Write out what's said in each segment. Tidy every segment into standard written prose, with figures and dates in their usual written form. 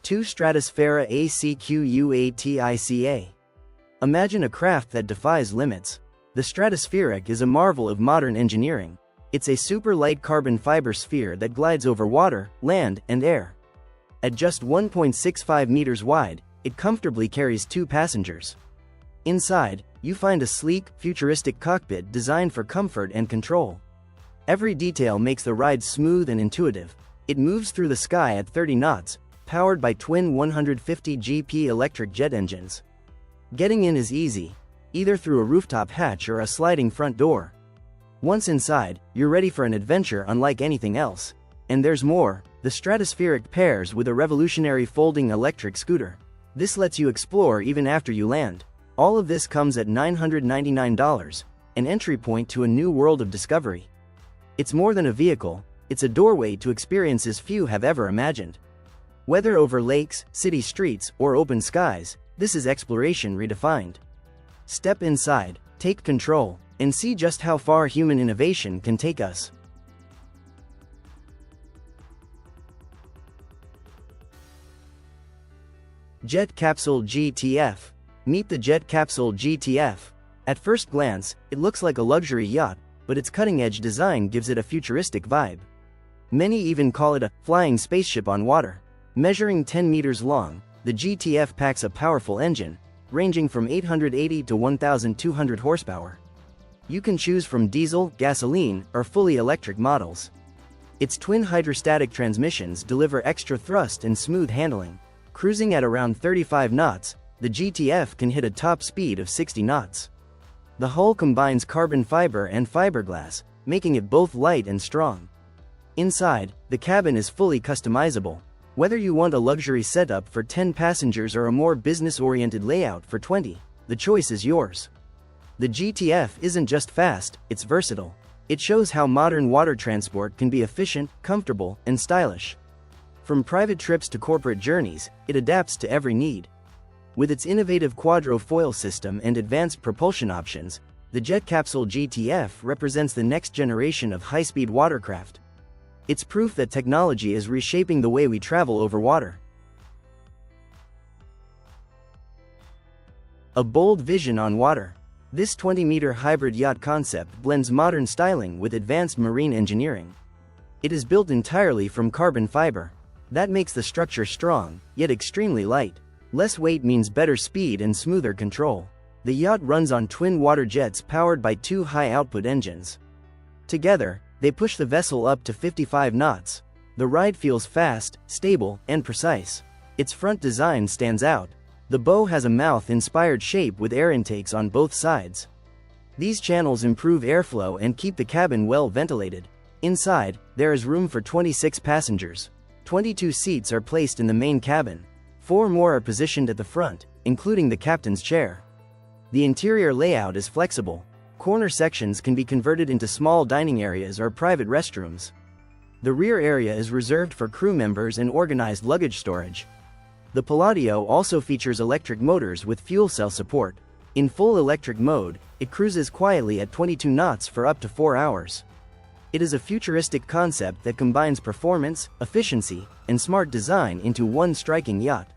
Two Stratosphera ACQUATICA. Imagine a craft that defies limits. The Stratospheric is a marvel of modern engineering. It's a super light carbon fiber sphere that glides over water, land, and air. At just 1.65 meters wide, it comfortably carries 2 passengers. Inside, you find a sleek, futuristic cockpit designed for comfort and control. Every detail makes the ride smooth and intuitive. It moves through the sky at 30 knots, powered by twin 150 GP electric jet engines. Getting in is easy, either through a rooftop hatch or a sliding front door. Once inside, you're ready for an adventure unlike anything else. And there's more. The Stratospheric pairs with a revolutionary folding electric scooter. This lets you explore even after you land. All of this comes at $999, an entry point to a new world of discovery. It's more than a vehicle, it's a doorway to experiences few have ever imagined. Whether over lakes, city streets, or open skies, this is exploration redefined. Step inside, take control, and see just how far human innovation can take us. Jet Capsule GTF. Meet the Jet Capsule GTF. At first glance, it looks like a luxury yacht, but its cutting-edge design gives it a futuristic vibe. Many even call it a flying spaceship on water. Measuring 10 meters long, the GTF packs a powerful engine, ranging from 880 to 1,200 horsepower. You can choose from diesel, gasoline, or fully electric models. Its twin hydrostatic transmissions deliver extra thrust and smooth handling. Cruising at around 35 knots, the GTF can hit a top speed of 60 knots. The hull combines carbon fiber and fiberglass, making it both light and strong. Inside, the cabin is fully customizable. Whether you want a luxury setup for 10 passengers or a more business-oriented layout for 20, the choice is yours. The GTF isn't just fast, it's versatile. It shows how modern water transport can be efficient, comfortable, and stylish. From private trips to corporate journeys, it adapts to every need. With its innovative hydrofoil system and advanced propulsion options, the Jet Capsule GTF represents the next generation of high-speed watercraft. It's proof that technology is reshaping the way we travel over water. A bold vision on water. This 20-meter hybrid yacht concept blends modern styling with advanced marine engineering. It is built entirely from carbon fiber. That makes the structure strong, yet extremely light. Less weight means better speed and smoother control. The yacht runs on twin water jets powered by 2 high-output engines. Together, they push the vessel up to 55 knots. The ride feels fast, stable, and precise. Its front design stands out. The bow has a mouth-inspired shape with air intakes on both sides. These channels improve airflow and keep the cabin well ventilated. Inside, there is room for 26 passengers. 22 seats are placed in the main cabin. 4 more are positioned at the front, including the captain's chair. The interior layout is flexible. Corner sections can be converted into small dining areas or private restrooms. The rear area is reserved for crew members and organized luggage storage. The Palladio also features electric motors with fuel cell support. In full electric mode, it cruises quietly at 22 knots for up to 4 hours. It is a futuristic concept that combines performance, efficiency, and smart design into one striking yacht.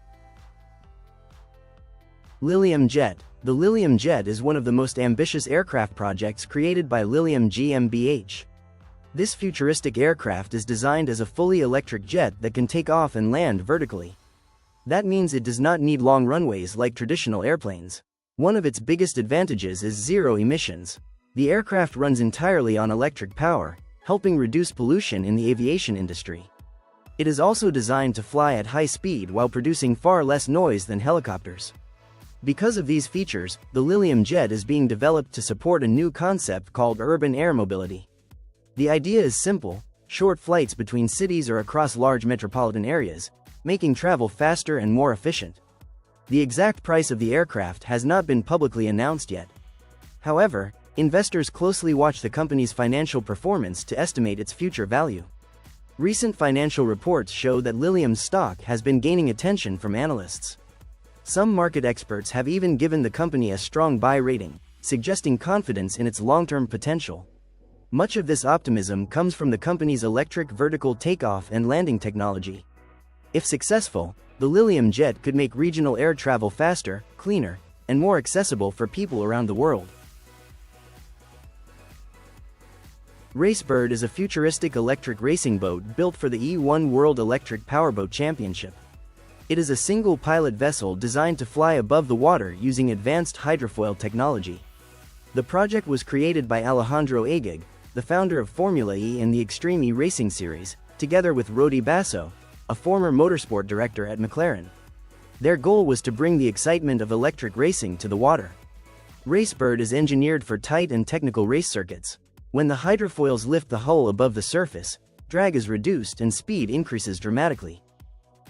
Lilium Jet. The Lilium Jet is one of the most ambitious aircraft projects created by Lilium GmbH. This futuristic aircraft is designed as a fully electric jet that can take off and land vertically. That means it does not need long runways like traditional airplanes. One of its biggest advantages is zero emissions. The aircraft runs entirely on electric power, helping reduce pollution in the aviation industry. It is also designed to fly at high speed while producing far less noise than helicopters. Because of these features, the Lilium Jet is being developed to support a new concept called urban air mobility. The idea is simple: short flights between cities or across large metropolitan areas, making travel faster and more efficient. The exact price of the aircraft has not been publicly announced yet. However, investors closely watch the company's financial performance to estimate its future value. Recent financial reports show that Lilium's stock has been gaining attention from analysts. Some market experts have even given the company a strong buy rating, suggesting confidence in its long-term potential. Much of this optimism comes from the company's electric vertical takeoff and landing technology. If successful, the Lilium jet could make regional air travel faster, cleaner, and more accessible for people around the world. Racebird is a futuristic electric racing boat built for the E1 World Electric Powerboat Championship. It is a single-pilot vessel designed to fly above the water using advanced hydrofoil technology. The project was created by Alejandro Agag, the founder of Formula E and the Extreme E Racing Series, together with Rodi Basso, a former motorsport director at McLaren. Their goal was to bring the excitement of electric racing to the water. Racebird is engineered for tight and technical race circuits. When the hydrofoils lift the hull above the surface, drag is reduced and speed increases dramatically.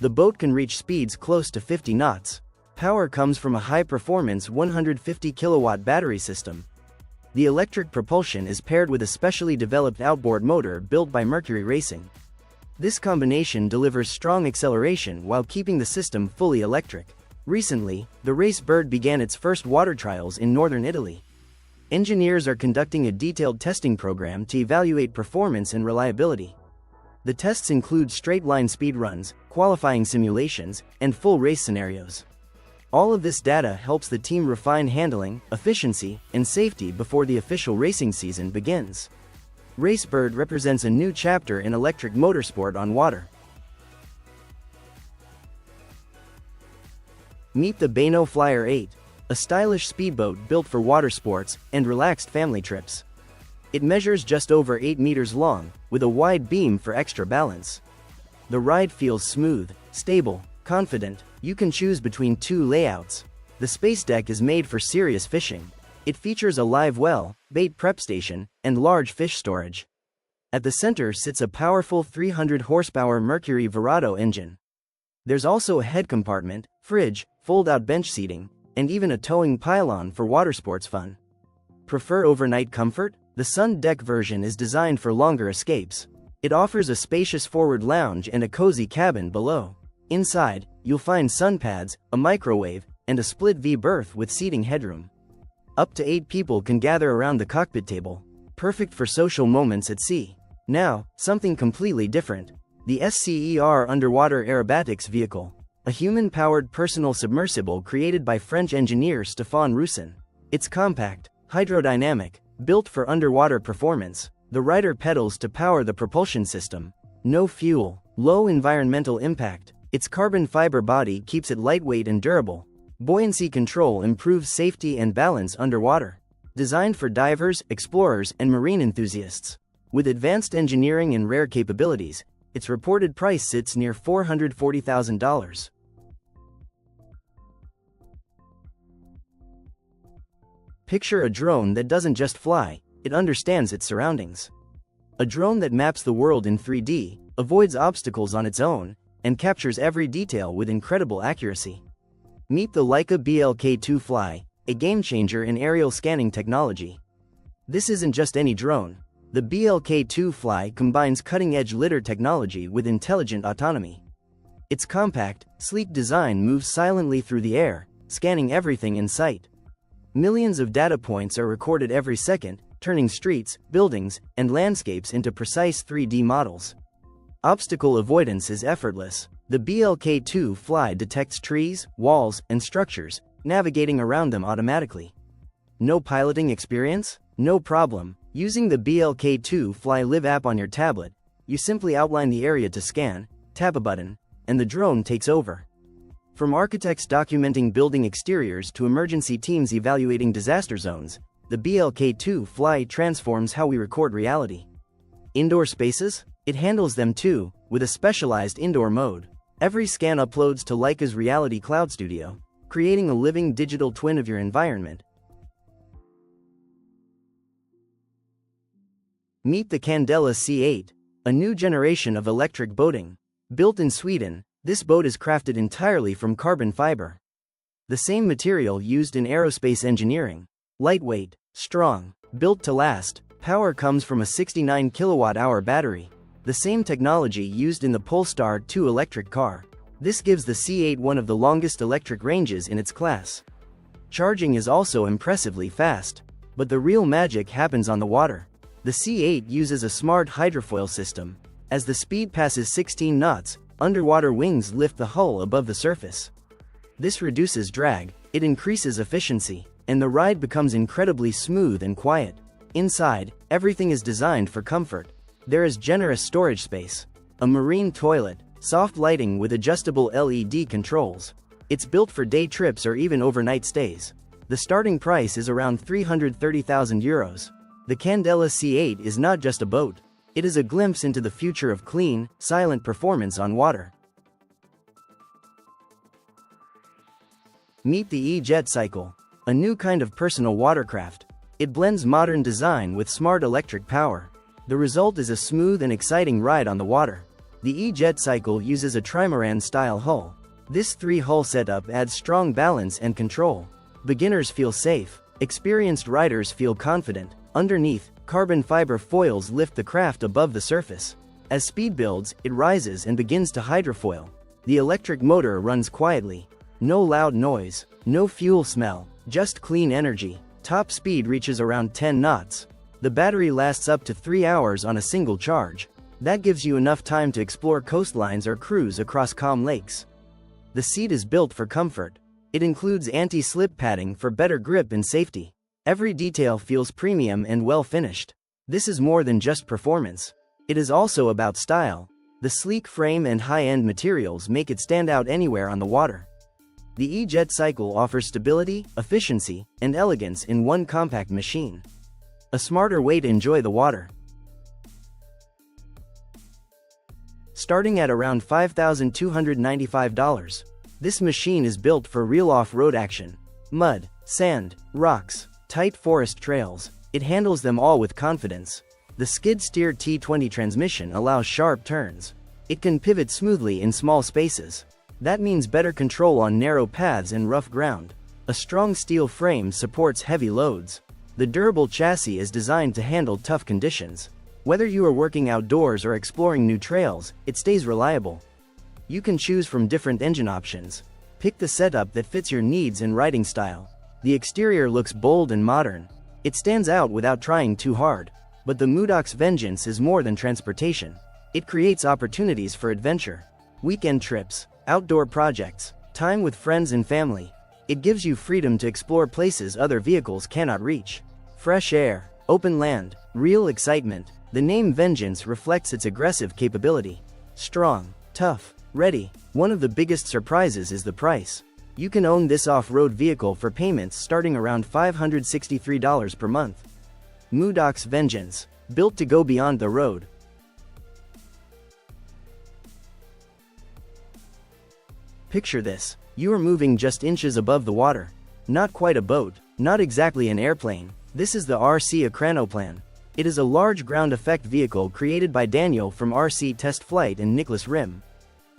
The boat can reach speeds close to 50 knots. Power comes from a high-performance 150 kilowatt battery system. The electric propulsion is paired with a specially developed outboard motor built by Mercury Racing. This combination delivers strong acceleration while keeping the system fully electric. Recently, the Racebird began its first water trials in northern Italy. Engineers are conducting a detailed testing program to evaluate performance and reliability. The tests include straight-line speed runs, qualifying simulations, and full race scenarios. All of this data helps the team refine handling, efficiency, and safety before the official racing season begins. Racebird represents a new chapter in electric motorsport on water. Meet the Bano Flyer 8, a stylish speedboat built for water sports and relaxed family trips. It measures just over 8 meters long, with a wide beam for extra balance. The ride feels smooth, stable, confident. You can choose between two layouts. The space deck is made for serious fishing. It features a live well, bait prep station, and large fish storage. At the center sits a powerful 300 horsepower Mercury Verado engine. There's also a head compartment, fridge, fold-out bench seating, and even a towing pylon for water sports fun. Prefer overnight comfort? The Sun Deck version is designed for longer escapes. It offers a spacious forward lounge and a cozy cabin below. Inside, you'll find sun pads, a microwave, and a split V berth with seating headroom. Up to 8 people can gather around the cockpit table. Perfect for social moments at sea. Now, something completely different. The SCER Underwater Aerobatics Vehicle. A human-powered personal submersible created by French engineer Stéphane Roussin. It's compact, hydrodynamic, built for underwater performance. The rider pedals to power the propulsion system. No fuel, low environmental impact. Its carbon fiber body keeps it lightweight and durable. Buoyancy control improves safety and balance underwater. Designed for divers, explorers, and marine enthusiasts. With advanced engineering and rare capabilities, its reported price sits near $440,000. Picture a drone that doesn't just fly, it understands its surroundings. A drone that maps the world in 3D, avoids obstacles on its own, and captures every detail with incredible accuracy. Meet the Leica BLK-2 Fly, a game-changer in aerial scanning technology. This isn't just any drone. The BLK-2 Fly combines cutting-edge lidar technology with intelligent autonomy. Its compact, sleek design moves silently through the air, scanning everything in sight. Millions of data points are recorded every second, turning streets, buildings, and landscapes into precise 3D models. Obstacle avoidance is effortless. The BLK-2 Fly detects trees, walls, and structures, navigating around them automatically. No piloting experience? No problem. Using the BLK-2 Fly Live app on your tablet, you simply outline the area to scan, tap a button, and the drone takes over. From architects documenting building exteriors to emergency teams evaluating disaster zones, the BLK-2 Fly transforms how we record reality. Indoor spaces? It handles them too, with a specialized indoor mode. Every scan uploads to Leica's Reality Cloud Studio, creating a living digital twin of your environment. Meet the Candela C8, a new generation of electric boating. Built in Sweden, this boat is crafted entirely from carbon fiber. The same material used in aerospace engineering. Lightweight, strong, built to last. Power comes from a 69 kilowatt-hour battery, the same technology used in the Polestar 2 electric car. This gives the C8 one of the longest electric ranges in its class. Charging is also impressively fast. But the real magic happens on the water. The C8 uses a smart hydrofoil system. As the speed passes 16 knots, underwater wings lift the hull above the surface. This reduces drag, it increases efficiency, and the ride becomes incredibly smooth and quiet. Inside, everything is designed for comfort. There is generous storage space, a marine toilet, soft lighting with adjustable LED controls. It's built for day trips or even overnight stays. The starting price is around €330,000. The Candela C8 is not just a boat. It is a glimpse into the future of clean, silent performance on water. Meet the E-Jet Cycle, a new kind of personal watercraft. It blends modern design with smart electric power. The result is a smooth and exciting ride on the water. The E-Jet Cycle uses a trimaran-style hull. This three-hull setup adds strong balance and control. Beginners feel safe. Experienced riders feel confident. Underneath, carbon fiber foils lift the craft above the surface. As speed builds, it rises and begins to hydrofoil. The electric motor runs quietly. No loud noise, no fuel smell, just clean energy. Top speed reaches around 10 knots. The battery lasts up to 3 hours on a single charge. That gives you enough time to explore coastlines or cruise across calm lakes. The seat is built for comfort. It includes anti-slip padding for better grip and safety. Every detail feels premium and well finished. This is more than just performance. It is also about style. The sleek frame and high-end materials make it stand out anywhere on the water. The E-Jet Cycle offers stability, efficiency, and elegance in one compact machine. A smarter way to enjoy the water. Starting at around $5,295. This machine is built for real off-road action. Mud, sand, rocks, tight forest trails. It handles them all with confidence. The skid-steer T20 transmission allows sharp turns. It can pivot smoothly in small spaces. That means better control on narrow paths and rough ground. A strong steel frame supports heavy loads. The durable chassis is designed to handle tough conditions. Whether you are working outdoors or exploring new trails, it stays reliable. You can choose from different engine options. Pick the setup that fits your needs and riding style. The exterior looks bold and modern. It stands out without trying too hard. But the Moodox Vengeance is more than transportation. It creates opportunities for adventure. Weekend trips, outdoor projects, time with friends and family. It gives you freedom to explore places other vehicles cannot reach. Fresh air, open land, real excitement. The name Vengeance reflects its aggressive capability. Strong, tough, ready. One of the biggest surprises is the price. You can own this off-road vehicle for payments starting around $563 per month. Moodox Vengeance, built to go beyond the road. Picture this. You are moving just inches above the water. Not quite a boat, not exactly an airplane. This is the RC Acranoplan. It is a large ground effect vehicle created by Daniel from RC Test Flight and Nicholas Rim.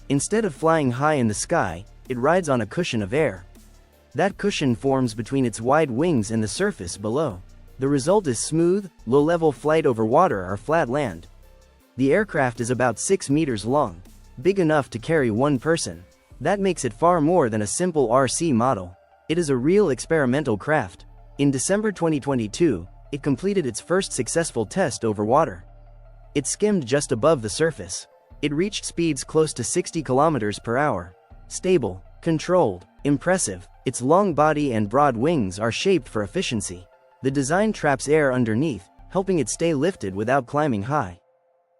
Instead of flying high in the sky, it rides on a cushion of air. That cushion forms between its wide wings and the surface below. The result is smooth, low-level flight over water or flat land. The aircraft is about 6 meters long, big enough to carry one person. That makes it far more than a simple RC model. It is a real experimental craft. In December 2022, it completed its first successful test over water. It skimmed just above the surface. It reached speeds close to 60 kilometers per hour. Stable, controlled, impressive. Its long body and broad wings are shaped for efficiency. The design traps air underneath, helping it stay lifted without climbing high.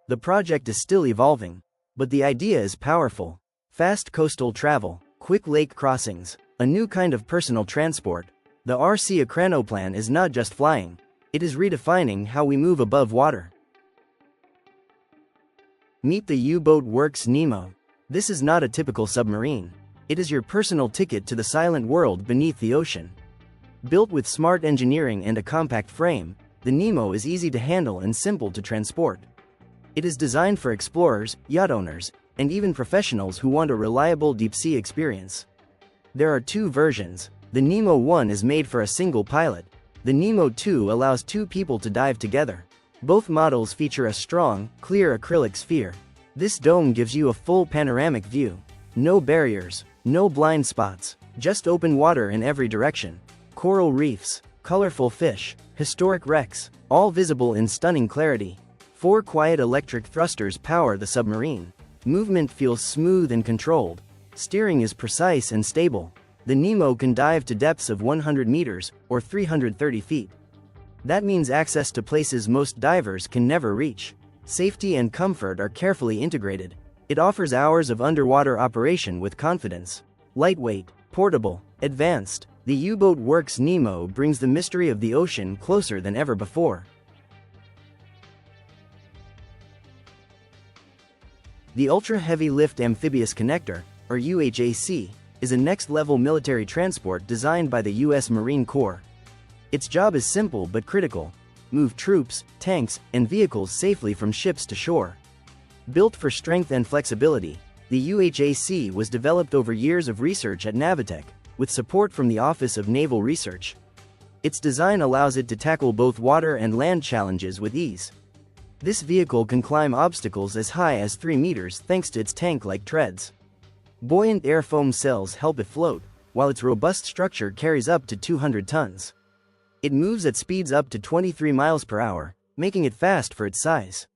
The project is still evolving, but the idea is powerful. Fast coastal travel, quick lake crossings, a new kind of personal transport. The RC Acranoplan is not just flying, it is redefining how we move above water. Meet the U-Boat Works Nemo. This is not a typical submarine. It is your personal ticket to the silent world beneath the ocean. Built with smart engineering and a compact frame, the Nemo is easy to handle and simple to transport. It is designed for explorers, yacht owners, and even professionals who want a reliable deep-sea experience. There are two versions. The Nemo 1 is made for a single pilot. The Nemo 2 allows two people to dive together. Both models feature a strong, clear acrylic sphere. This dome gives you a full panoramic view. No barriers, no blind spots, just open water in every direction. Coral reefs, colorful fish, historic wrecks, all visible in stunning clarity. 4 quiet electric thrusters power the submarine. Movement feels smooth and controlled. Steering is precise and stable. The Nemo can dive to depths of 100 meters, or 330 feet. That means access to places most divers can never reach. Safety and comfort are carefully integrated. It offers hours of underwater operation with confidence. Lightweight, portable, advanced, the U-Boat Works Nemo brings the mystery of the ocean closer than ever before. The Ultra Heavy Lift Amphibious Connector, or UHAC, is a next-level military transport designed by the U.S. Marine Corps. Its job is simple but critical: move troops, tanks, and vehicles safely from ships to shore. Built for strength and flexibility, the UHAC was developed over years of research at Navitec, with support from the Office of Naval Research. Its design allows it to tackle both water and land challenges with ease. This vehicle can climb obstacles as high as 3 meters thanks to its tank-like treads. Buoyant air foam cells help it float, while its robust structure carries up to 200 tons. It moves at speeds up to 23 miles per hour, making it fast for its size.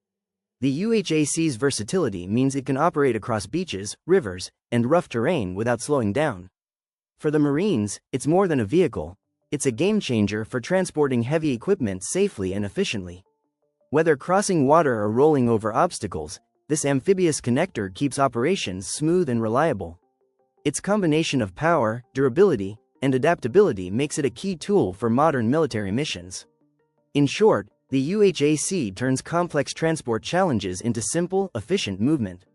The UHAC's versatility means it can operate across beaches, rivers, and rough terrain without slowing down. For the Marines, it's more than a vehicle. It's a game-changer for transporting heavy equipment safely and efficiently. Whether crossing water or rolling over obstacles, this amphibious connector keeps operations smooth and reliable. Its combination of power, durability, and adaptability makes it a key tool for modern military missions. In short, the UHAC turns complex transport challenges into simple, efficient movement.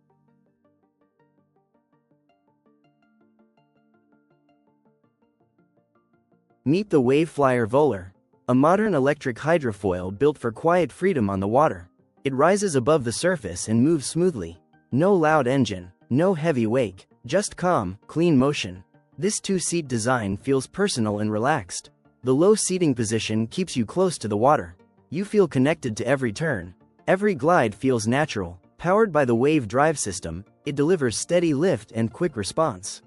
Meet the Waveflyer Volar, a modern electric hydrofoil built for quiet freedom on the water. It rises above the surface and moves smoothly. No loud engine, no heavy wake, just calm, clean motion. This 2-seat design feels personal and relaxed. The low seating position keeps you close to the water. You feel connected to every turn. Every glide feels natural. Powered by the Wave drive system, it delivers steady lift and quick response.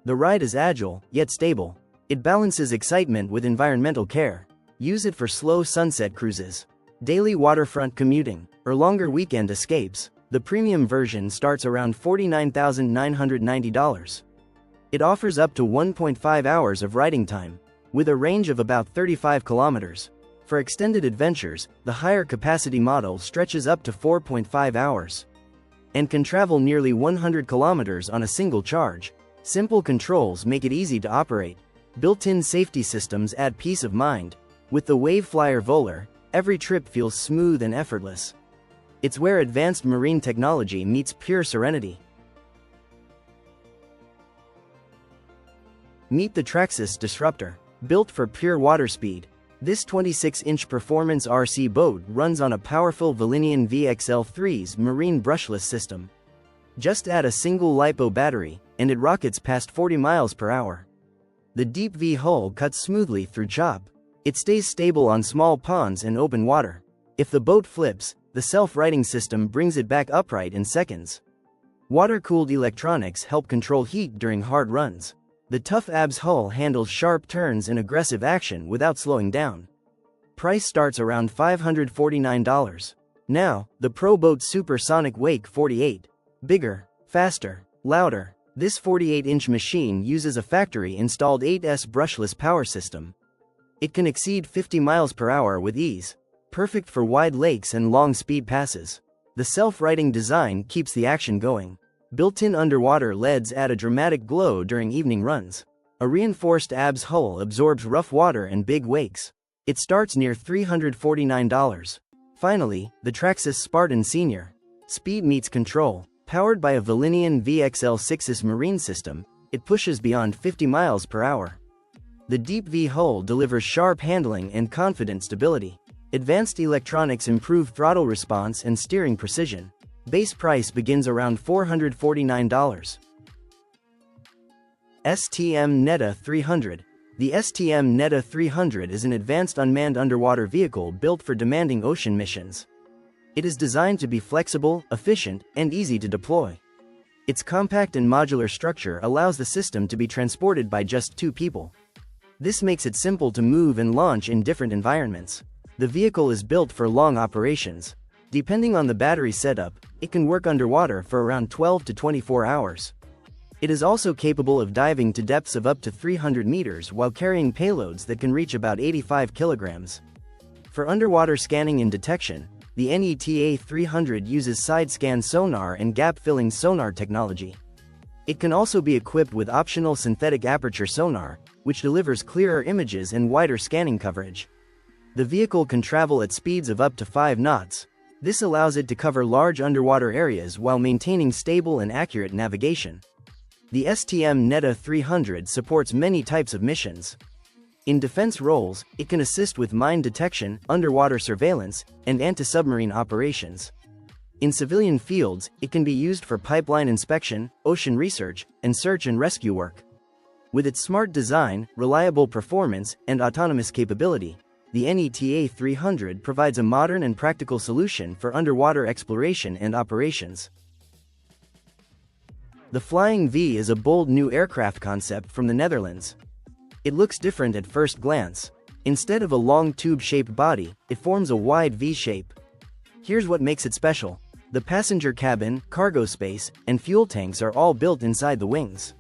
The ride is agile, yet stable. It balances excitement with environmental care. Use it for slow sunset cruises, daily waterfront commuting, or longer weekend escapes. The premium version starts around $49,990. It offers up to 1.5 hours of riding time, with a range of about 35 kilometers. For extended adventures, the higher capacity model stretches up to 4.5 hours and can travel nearly 100 kilometers on a single charge. Simple controls make it easy to operate. Built-in safety systems add peace of mind. With the Waveflyer Volar, every trip feels smooth and effortless. It's where advanced marine technology meets pure serenity. Meet the Traxxas Disruptor. Built for pure water speed, this 26-inch performance RC boat runs on a powerful Volinian VXL3's marine brushless system. Just add a single LiPo battery, and it rockets past 40 miles per hour. The deep V hull cuts smoothly through chop. It stays stable on small ponds and open water. If the boat flips, the self-righting system brings it back upright in seconds. Water-cooled electronics help control heat during hard runs. The tough ABS hull handles sharp turns and aggressive action without slowing down. Price starts around $549. Now, the Pro Boat Supersonic Wake 48. Bigger, faster, louder. This 48-inch machine uses a factory-installed 8S brushless power system. It can exceed 50 miles per hour with ease. Perfect for wide lakes and long speed passes. The self-righting design keeps the action going. Built-in underwater LEDs add a dramatic glow during evening runs. A reinforced ABS hull absorbs rough water and big wakes. It starts near $349. Finally, the Traxxas Spartan Senior. Speed meets control. Powered by a Volinian VXL6's marine system, it pushes beyond 50 miles per hour. The deep V hull delivers sharp handling and confident stability. Advanced electronics improve throttle response and steering precision. Base price begins around $449. STM Neta 300. The STM Neta 300 is an advanced unmanned underwater vehicle built for demanding ocean missions. It is designed to be flexible, efficient, and easy to deploy. Its compact and modular structure allows the system to be transported by just 2 people. This makes it simple to move and launch in different environments. The vehicle is built for long operations. Depending on the battery setup, it can work underwater for around 12 to 24 hours. It is also capable of diving to depths of up to 300 meters while carrying payloads that can reach about 85 kilograms. For underwater scanning and detection, the NETA 300 uses side-scan sonar and gap-filling sonar technology. It can also be equipped with optional synthetic aperture sonar, which delivers clearer images and wider scanning coverage. The vehicle can travel at speeds of up to 5 knots. This allows it to cover large underwater areas while maintaining stable and accurate navigation. The STM Neta 300 supports many types of missions. In defense roles, it can assist with mine detection, underwater surveillance, and anti-submarine operations. In civilian fields, it can be used for pipeline inspection, ocean research, and search and rescue work. With its smart design, reliable performance, and autonomous capability, the NETA 300 provides a modern and practical solution for underwater exploration and operations. The Flying V is a bold new aircraft concept from the Netherlands. It looks different at first glance. Instead of a long tube-shaped body, it forms a wide V shape. Here's what makes it special. The passenger cabin, cargo space, and fuel tanks are all built inside the wings.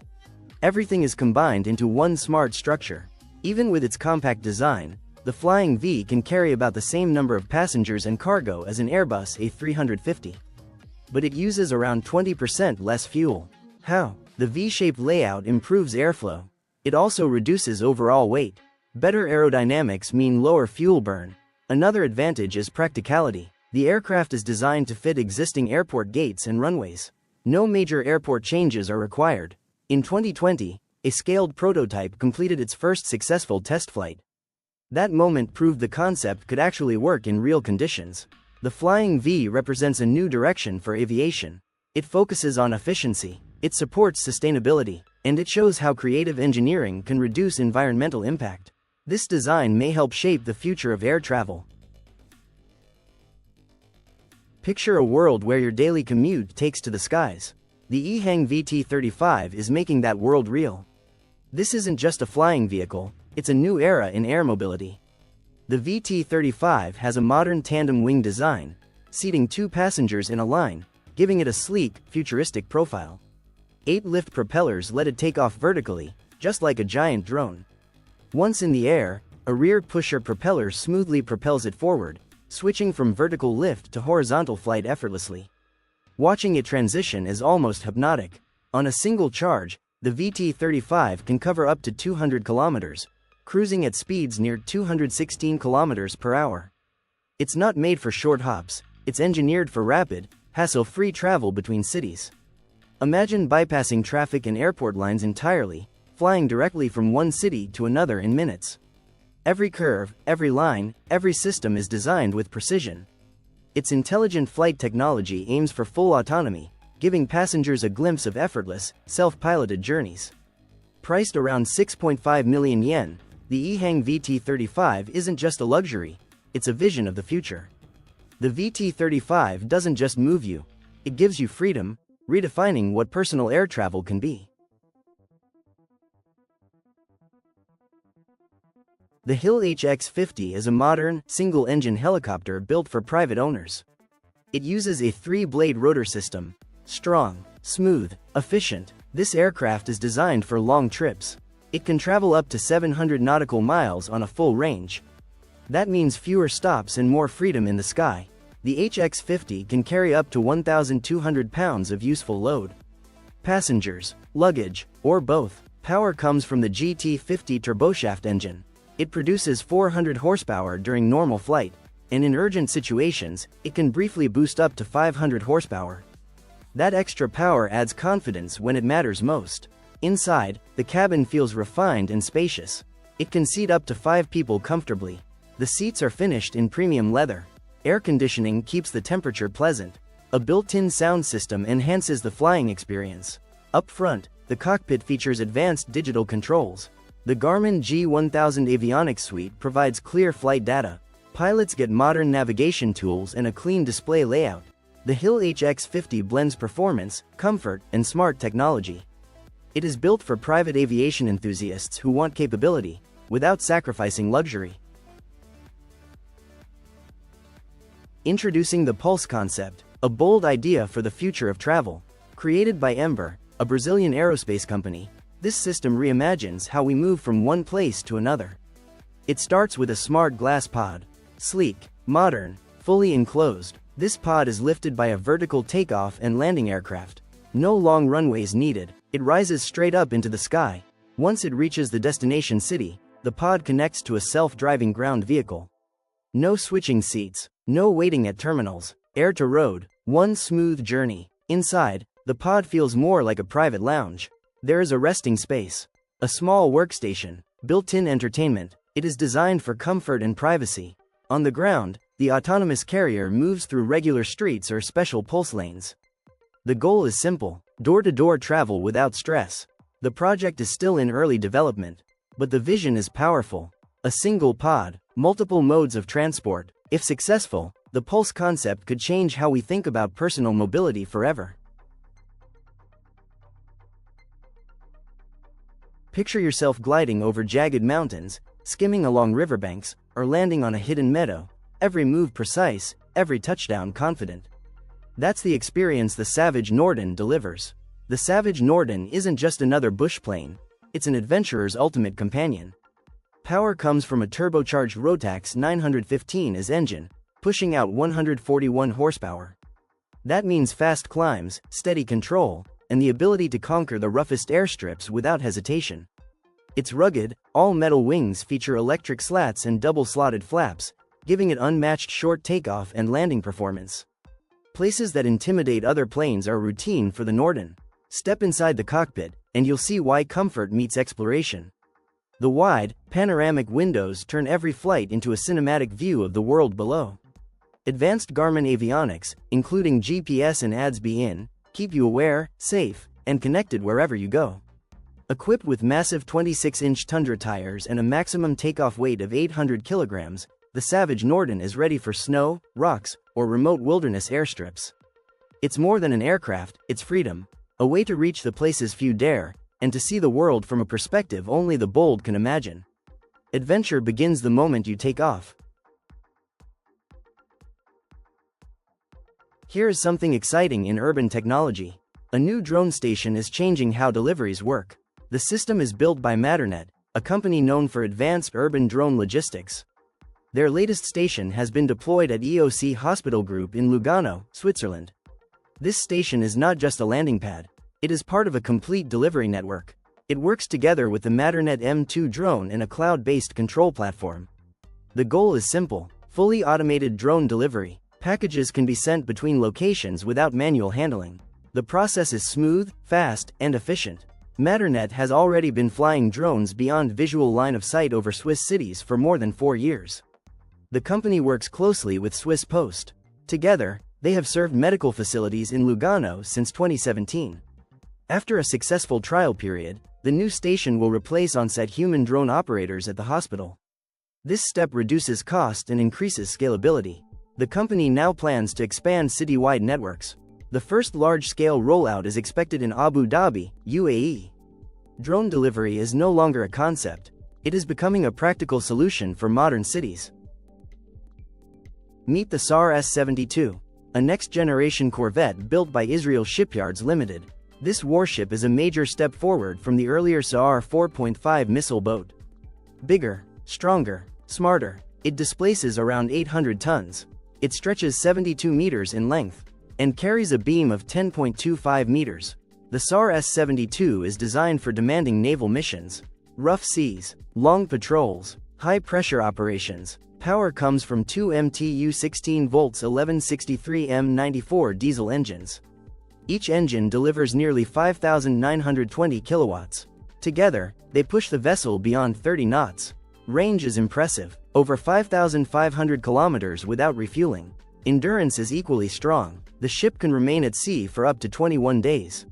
Everything is combined into one smart structure. Even with its compact design, the Flying V can carry about the same number of passengers and cargo as an Airbus A350. But it uses around 20% less fuel. How? The V-shaped layout improves airflow. It also reduces overall weight. Better aerodynamics mean lower fuel burn. Another advantage is practicality. The aircraft is designed to fit existing airport gates and runways. No major airport changes are required. In 2020, a scaled prototype completed its first successful test flight. That moment proved the concept could actually work in real conditions. The Flying V represents a new direction for aviation. It focuses on efficiency, it supports sustainability, and it shows how creative engineering can reduce environmental impact. This design may help shape the future of air travel. Picture a world where your daily commute takes to the skies. The EHang VT35 is making that world real. This isn't just a flying vehicle, it's a new era in air mobility. The VT35 has a modern tandem wing design, seating 2 passengers in a line, giving it a sleek, futuristic profile. 8 lift propellers let it take off vertically, just like a giant drone. Once in the air, a rear pusher propeller smoothly propels it forward, switching from vertical lift to horizontal flight effortlessly. Watching it transition is almost hypnotic. On a single charge, the VT35 can cover up to 200 kilometers, cruising at speeds near 216 kilometers per hour. It's not made for short hops, it's engineered for rapid, hassle-free travel between cities. Imagine bypassing traffic and airport lines entirely, flying directly from one city to another in minutes. Every curve, every line, every system is designed with precision. Its intelligent flight technology aims for full autonomy, giving passengers a glimpse of effortless, self-piloted journeys. Priced around 6.5 million yen, the EHang VT35 isn't just a luxury, it's a vision of the future. The VT35 doesn't just move you, it gives you freedom, redefining what personal air travel can be. The Hill HX-50 is a modern, single-engine helicopter built for private owners. It uses a 3-blade rotor system. Strong, smooth, efficient, this aircraft is designed for long trips. It can travel up to 700 nautical miles on a full range. That means fewer stops and more freedom in the sky. The HX-50 can carry up to 1,200 pounds of useful load. Passengers, luggage, or both. Power comes from the GT50 turboshaft engine. It produces 400 horsepower during normal flight, and in urgent situations, it can briefly boost up to 500 horsepower. That extra power adds confidence when it matters most. Inside, the cabin feels refined and spacious. It can seat up to 5 people comfortably. The seats are finished in premium leather. Air conditioning keeps the temperature pleasant. A built-in sound system enhances the flying experience. Up front, the cockpit features advanced digital controls. The Garmin G1000 avionics suite provides clear flight data. Pilots get modern navigation tools and a clean display layout. The Hill HX50 blends performance, comfort, and smart technology. It is built for private aviation enthusiasts who want capability, without sacrificing luxury. Introducing the Pulse concept, a bold idea for the future of travel. Created by Ember, a Brazilian aerospace company, this system reimagines how we move from one place to another. It starts with a smart glass pod. Sleek, modern, fully enclosed, this pod is lifted by a vertical takeoff and landing aircraft. No long runways needed, it rises straight up into the sky. Once it reaches the destination city, the pod connects to a self-driving ground vehicle. No switching seats, no waiting at terminals, air to road, one smooth journey. Inside, the pod feels more like a private lounge. There is a resting space, a small workstation, built-in entertainment. It is designed for comfort and privacy. On the ground, the autonomous carrier moves through regular streets or special pulse lanes. The goal is simple: door-to-door travel without stress. The project is still in early development, but the vision is powerful. A single pod, multiple modes of transport. If successful, the Pulse concept could change how we think about personal mobility forever. Picture yourself gliding over jagged mountains, skimming along riverbanks, or landing on a hidden meadow. Every move precise, every touchdown confident. That's the experience the Savage Norden delivers. The Savage Norden isn't just another bush plane, it's an adventurer's ultimate companion. Power comes from a turbocharged Rotax 915S engine, pushing out 141 horsepower. That means fast climbs, steady control, and the ability to conquer the roughest airstrips without hesitation. Its rugged, all-metal wings feature electric slats and double-slotted flaps, giving it unmatched short takeoff and landing performance. Places that intimidate other planes are routine for the Norden. Step inside the cockpit, and you'll see why comfort meets exploration. The wide, panoramic windows turn every flight into a cinematic view of the world below. Advanced Garmin avionics, including GPS and ADS-B-in, keep you aware, safe, and connected wherever you go. Equipped with massive 26-inch Tundra tires and a maximum takeoff weight of 800 kilograms, the Savage Norden is ready for snow, rocks, or remote wilderness airstrips. It's more than an aircraft, it's freedom, a way to reach the places few dare, and to see the world from a perspective only the bold can imagine. Adventure begins the moment you take off. Here is something exciting in urban technology. A new drone station is changing how deliveries work. The system is built by Matternet, a company known for advanced urban drone logistics. Their latest station has been deployed at EOC Hospital Group in Lugano, Switzerland. This station is not just a landing pad. It is part of a complete delivery network. It works together with the Matternet M2 drone and a cloud-based control platform. The goal is simple: fully automated drone delivery. Packages can be sent between locations without manual handling. The process is smooth, fast, and efficient. Matternet has already been flying drones beyond visual line of sight over Swiss cities for more than 4 years. The company works closely with Swiss Post. Together, they have served medical facilities in Lugano since 2017. After a successful trial period, the new station will replace on-set human drone operators at the hospital. This step reduces cost and increases scalability. The company now plans to expand citywide networks. The first large-scale rollout is expected in Abu Dhabi, UAE. Drone delivery is no longer a concept. It is becoming a practical solution for modern cities. Meet the SAR S-72, a next-generation corvette built by Israel Shipyards Limited. This warship is a major step forward from the earlier SAR 4.5 missile boat. Bigger, stronger, smarter, it displaces around 800 tons. It stretches 72 meters in length and carries a beam of 10.25 meters. The SAR S-72 is designed for demanding naval missions, rough seas, long patrols, high-pressure operations. Power comes from two MTU 16 volts 1163 M94 diesel engines. Each engine delivers nearly 5,920 kilowatts. Together, they push the vessel beyond 30 knots. Range is impressive, over 5,500 kilometers without refueling. Endurance is equally strong, the ship can remain at sea for up to 21 days.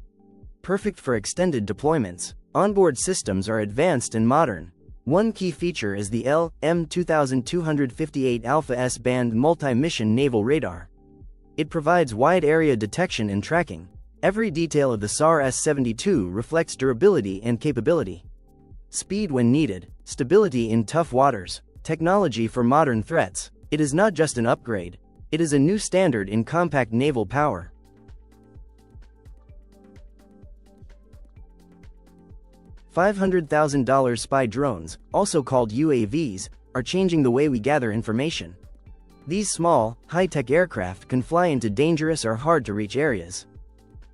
Perfect for extended deployments. Onboard systems are advanced and modern. One key feature is the LM-2258 Alpha S-band multi-mission naval radar. It provides wide area detection and tracking. Every detail of the SAR S-72 reflects durability and capability. Speed when needed, stability in tough waters, technology for modern threats. It is not just an upgrade, it is a new standard in compact naval power. $500,000 spy drones, also called UAVs, are changing the way we gather information. These small, high-tech aircraft can fly into dangerous or hard-to-reach areas.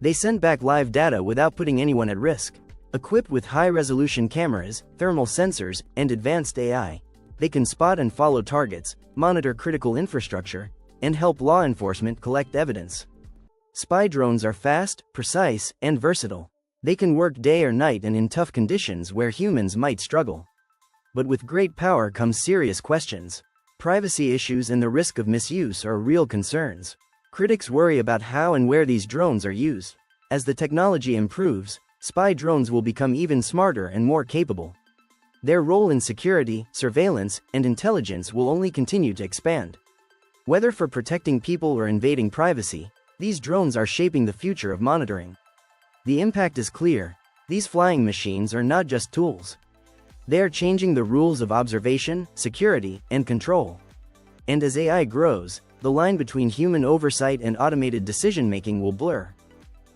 They send back live data without putting anyone at risk. Equipped with high-resolution cameras, thermal sensors, and advanced AI, they can spot and follow targets, monitor critical infrastructure, and help law enforcement collect evidence. Spy drones are fast, precise, and versatile. They can work day or night and in tough conditions where humans might struggle. But with great power comes serious questions. Privacy issues and the risk of misuse are real concerns. Critics worry about how and where these drones are used. As the technology improves, spy drones will become even smarter and more capable. Their role in security, surveillance, and intelligence will only continue to expand. Whether for protecting people or invading privacy, these drones are shaping the future of monitoring. The impact is clear. These flying machines are not just tools. They are changing the rules of observation, security, and control. And as AI grows, the line between human oversight and automated decision-making will blur.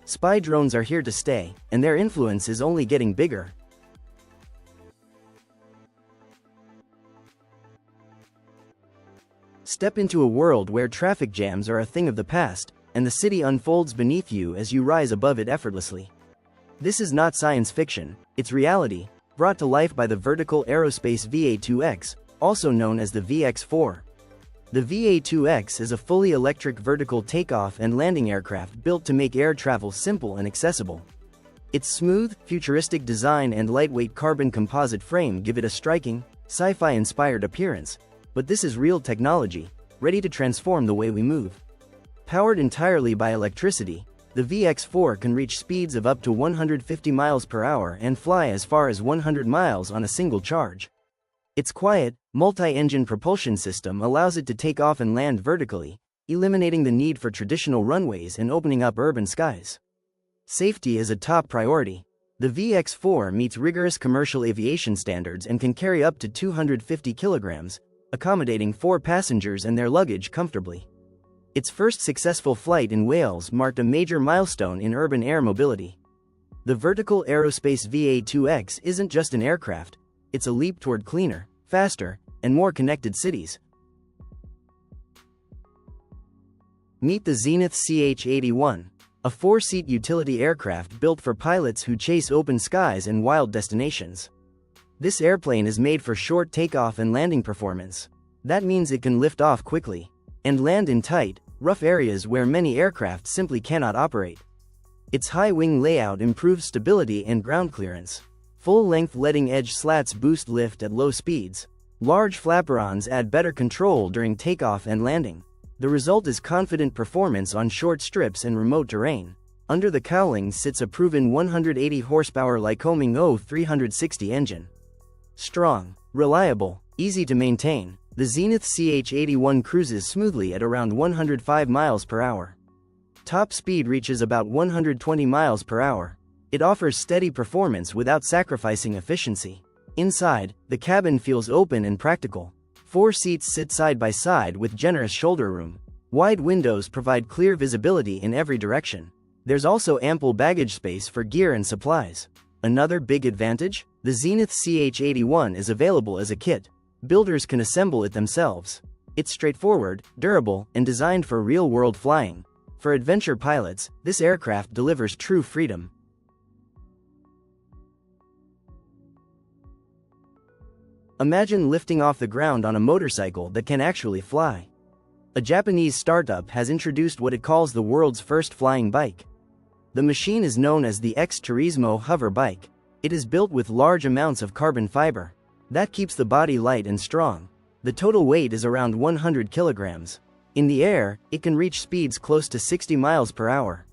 Spy drones are here to stay, and their influence is only getting bigger. Step into a world where traffic jams are a thing of the past, and the city unfolds beneath you as you rise above it effortlessly. This is not science fiction, it's reality, brought to life by the Vertical Aerospace VA-2X, also known as the VX-4. The VA-2X is a fully electric vertical takeoff and landing aircraft built to make air travel simple and accessible. Its smooth, futuristic design and lightweight carbon composite frame give it a striking, sci-fi-inspired appearance, but this is real technology, ready to transform the way we move. Powered entirely by electricity, the VX-4 can reach speeds of up to 150 miles per hour and fly as far as 100 miles on a single charge. Its quiet, multi-engine propulsion system allows it to take off and land vertically, eliminating the need for traditional runways and opening up urban skies. Safety is a top priority. The VX-4 meets rigorous commercial aviation standards and can carry up to 250 kilograms, accommodating 4 passengers and their luggage comfortably. Its first successful flight in Wales marked a major milestone in urban air mobility. The Vertical Aerospace VA-2X isn't just an aircraft, it's a leap toward cleaner, faster, and more connected cities. Meet the Zenith CH-81, a 4-seat utility aircraft built for pilots who chase open skies and wild destinations. This airplane is made for short takeoff and landing performance. That means it can lift off quickly and land in tight, rough areas where many aircraft simply cannot operate. Its high wing layout improves stability and ground clearance. Full-length leading-edge slats boost lift at low speeds. Large flaperons add better control during takeoff and landing. The result is confident performance on short strips and remote terrain. Under the cowling sits a proven 180 horsepower Lycoming O360 engine. Strong, reliable, easy to maintain, the Zenith CH-81 cruises smoothly at around 105 miles per hour. Top speed reaches about 120 miles per hour. It offers steady performance without sacrificing efficiency. Inside, the cabin feels open and practical. 4 seats sit side by side with generous shoulder room. Wide windows provide clear visibility in every direction. There's also ample baggage space for gear and supplies. Another big advantage? The Zenith CH-81 is available as a kit. Builders can assemble it themselves. It's straightforward, durable, and designed for real-world flying. For adventure pilots, this aircraft delivers true freedom. Imagine lifting off the ground on a motorcycle that can actually fly. A Japanese startup has introduced what it calls the world's first flying bike. The machine is known as the X Turismo hover bike. It is built with large amounts of carbon fiber. That keeps the body light and strong. The total weight is around 100 kilograms. In the air, it can reach speeds close to 60 miles per hour.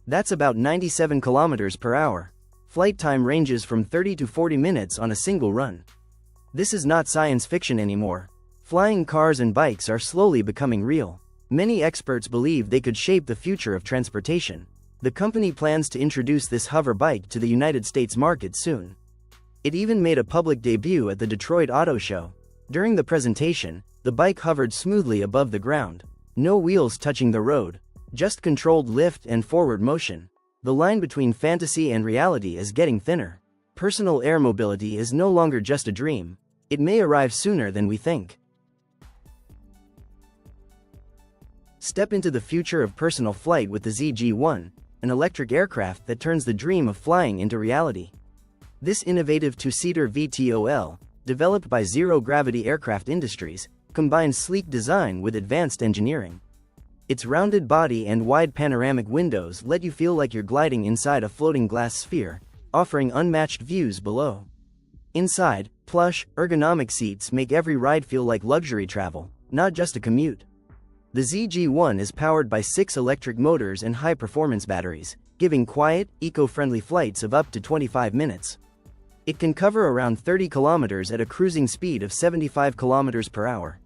That's about 97 kilometers per hour. Flight time ranges from 30 to 40 minutes on a single run. This is not science fiction anymore. Flying cars and bikes are slowly becoming real. Many experts believe they could shape the future of transportation. The company plans to introduce this hover bike to the United States market soon. It even made a public debut at the Detroit Auto Show. During the presentation, the bike hovered smoothly above the ground. No wheels touching the road, just controlled lift and forward motion. The line between fantasy and reality is getting thinner. Personal air mobility is no longer just a dream. It may arrive sooner than we think. Step into the future of personal flight with the ZG-1, an electric aircraft that turns the dream of flying into reality. This innovative two-seater VTOL, developed by Zero Gravity Aircraft Industries, combines sleek design with advanced engineering. Its rounded body and wide panoramic windows let you feel like you're gliding inside a floating glass sphere, offering unmatched views below. Inside, plush, ergonomic seats make every ride feel like luxury travel, not just a commute. The ZG-1 is powered by 6 electric motors and high-performance batteries, giving quiet, eco-friendly flights of up to 25 minutes. It can cover around 30 kilometers at a cruising speed of 75 kilometers per hour.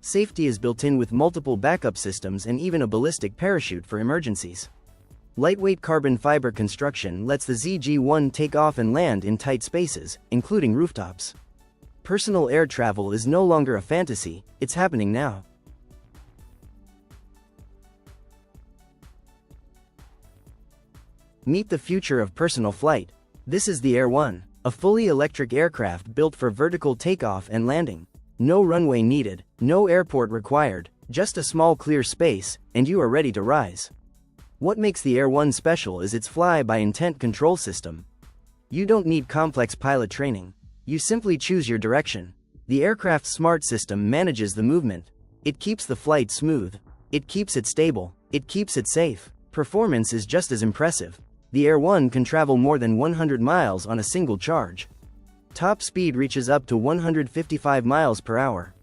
Safety is built in with multiple backup systems and even a ballistic parachute for emergencies. Lightweight carbon fiber construction lets the ZG-1 take off and land in tight spaces, including rooftops. Personal air travel is no longer a fantasy, it's happening now. Meet the future of personal flight. This is the Air 1. A fully electric aircraft built for vertical takeoff and landing. No runway needed, no airport required, just a small clear space, and you are ready to rise. What makes the Air 1 special is its fly-by-intent control system. You don't need complex pilot training. You simply choose your direction. The aircraft's smart system manages the movement. It keeps the flight smooth. It keeps it stable. It keeps it safe. Performance is just as impressive. The Air 1 can travel more than 100 miles on a single charge. Top speed reaches up to 155 miles per hour.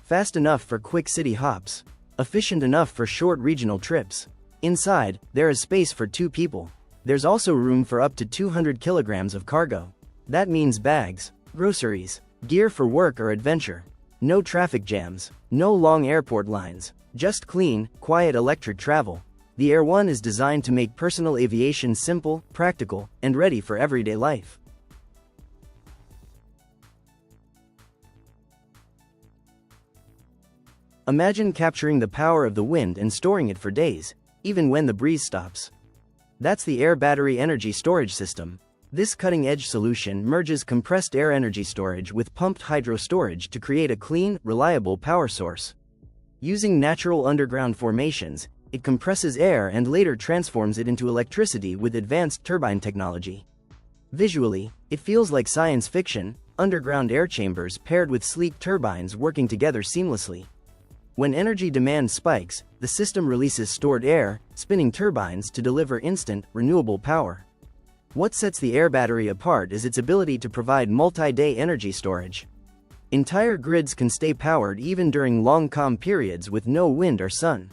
Fast enough for quick city hops. Efficient enough for short regional trips. Inside, there is space for 2 people. There's also room for up to 200 kilograms of cargo. That means bags, groceries, gear for work or adventure. No traffic jams, no long airport lines, just clean, quiet electric travel. The Air 1 is designed to make personal aviation simple, practical, and ready for everyday life. Imagine capturing the power of the wind and storing it for days, even when the breeze stops. That's the Air Battery Energy Storage System. This cutting-edge solution merges compressed air energy storage with pumped hydro storage to create a clean, reliable power source. Using natural underground formations, it compresses air and later transforms it into electricity with advanced turbine technology. Visually, it feels like science fiction, underground air chambers paired with sleek turbines working together seamlessly. When energy demand spikes, the system releases stored air, spinning turbines to deliver instant, renewable power. What sets the Air Battery apart is its ability to provide multi-day energy storage. Entire grids can stay powered even during long calm periods with no wind or sun.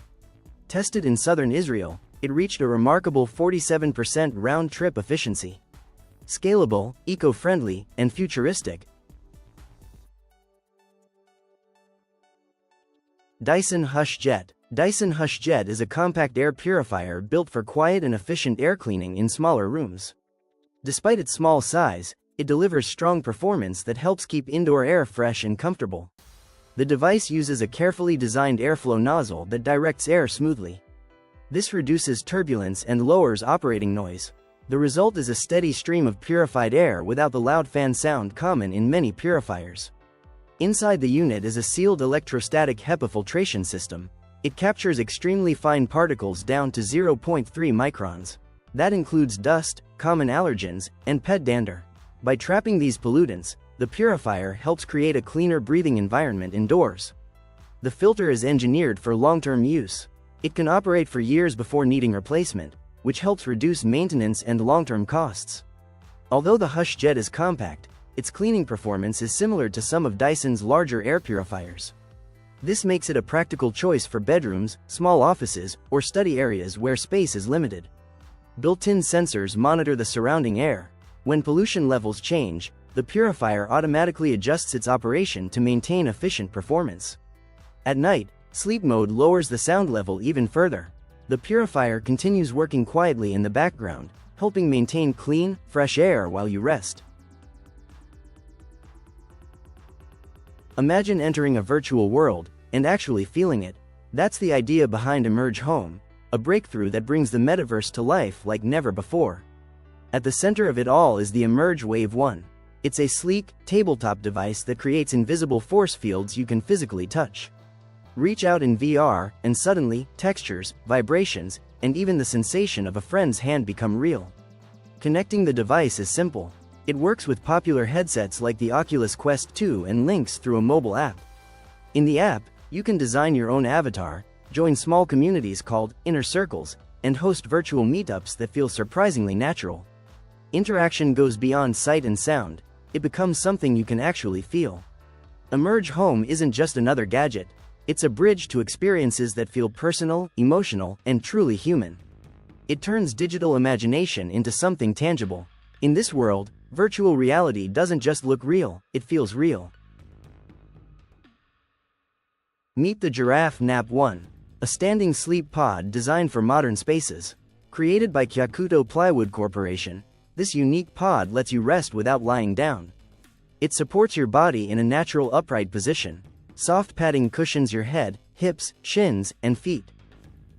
Tested in southern Israel, it reached a remarkable 47% round-trip efficiency. Scalable, eco-friendly, and futuristic. Dyson Hush Jet. Dyson Hush Jet is a compact air purifier built for quiet and efficient air cleaning in smaller rooms. Despite its small size, it delivers strong performance that helps keep indoor air fresh and comfortable. The device uses a carefully designed airflow nozzle that directs air smoothly. This reduces turbulence and lowers operating noise. The result is a steady stream of purified air without the loud fan sound common in many purifiers. Inside the unit is a sealed electrostatic HEPA filtration system. It captures extremely fine particles down to 0.3 microns. That includes dust, common allergens, and pet dander. By trapping these pollutants, the purifier helps create a cleaner breathing environment indoors. The filter is engineered for long-term use. It can operate for years before needing replacement, which helps reduce maintenance and long-term costs. Although the Hush Jet is compact, its cleaning performance is similar to some of Dyson's larger air purifiers. This makes it a practical choice for bedrooms, small offices, or study areas where space is limited. Built-in sensors monitor the surrounding air. When pollution levels change, the purifier automatically adjusts its operation to maintain efficient performance. At night, sleep mode lowers the sound level even further. The purifier continues working quietly in the background, helping maintain clean, fresh air while you rest. Imagine entering a virtual world and actually feeling it. That's the idea behind Emerge Home, a breakthrough that brings the metaverse to life like never before. At the center of it all is the Emerge Wave 1. It's a sleek, tabletop device that creates invisible force fields you can physically touch. Reach out in VR, and suddenly, textures, vibrations, and even the sensation of a friend's hand become real. Connecting the device is simple. It works with popular headsets like the Oculus Quest 2 and links through a mobile app. In the app, you can design your own avatar, join small communities called inner circles, and host virtual meetups that feel surprisingly natural. Interaction goes beyond sight and sound. It becomes something you can actually feel. Emerge Home isn't just another gadget. It's a bridge to experiences that feel personal, emotional, and truly human. It turns digital imagination into something tangible. In this world, virtual reality doesn't just look real, it feels real. Meet the Giraffe Nap 1, a standing sleep pod designed for modern spaces. Created by Kyakuto Plywood Corporation, this unique pod lets you rest without lying down. It supports your body in a natural upright position. Soft padding cushions your head, hips, shins, and feet.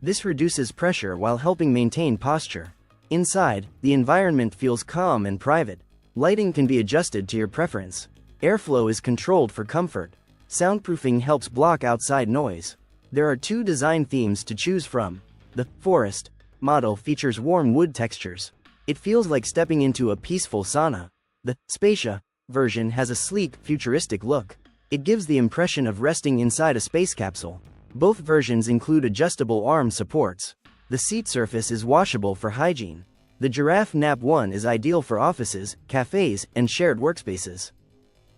This reduces pressure while helping maintain posture. Inside, the environment feels calm and private. Lighting can be adjusted to your preference. Airflow is controlled for comfort. Soundproofing helps block outside noise. There are 2 design themes to choose from. The Forest model features warm wood textures. It feels like stepping into a peaceful sauna. The Spacia version has a sleek, futuristic look. It gives the impression of resting inside a space capsule. Both versions include adjustable arm supports. The seat surface is washable for hygiene. The Giraffe Nap 1 is ideal for offices, cafes, and shared workspaces.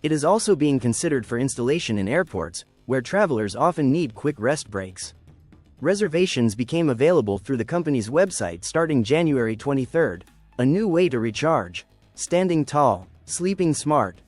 It is also being considered for installation in airports, where travelers often need quick rest breaks. Reservations became available through the company's website starting January 23. A new way to recharge. Standing tall, sleeping smart,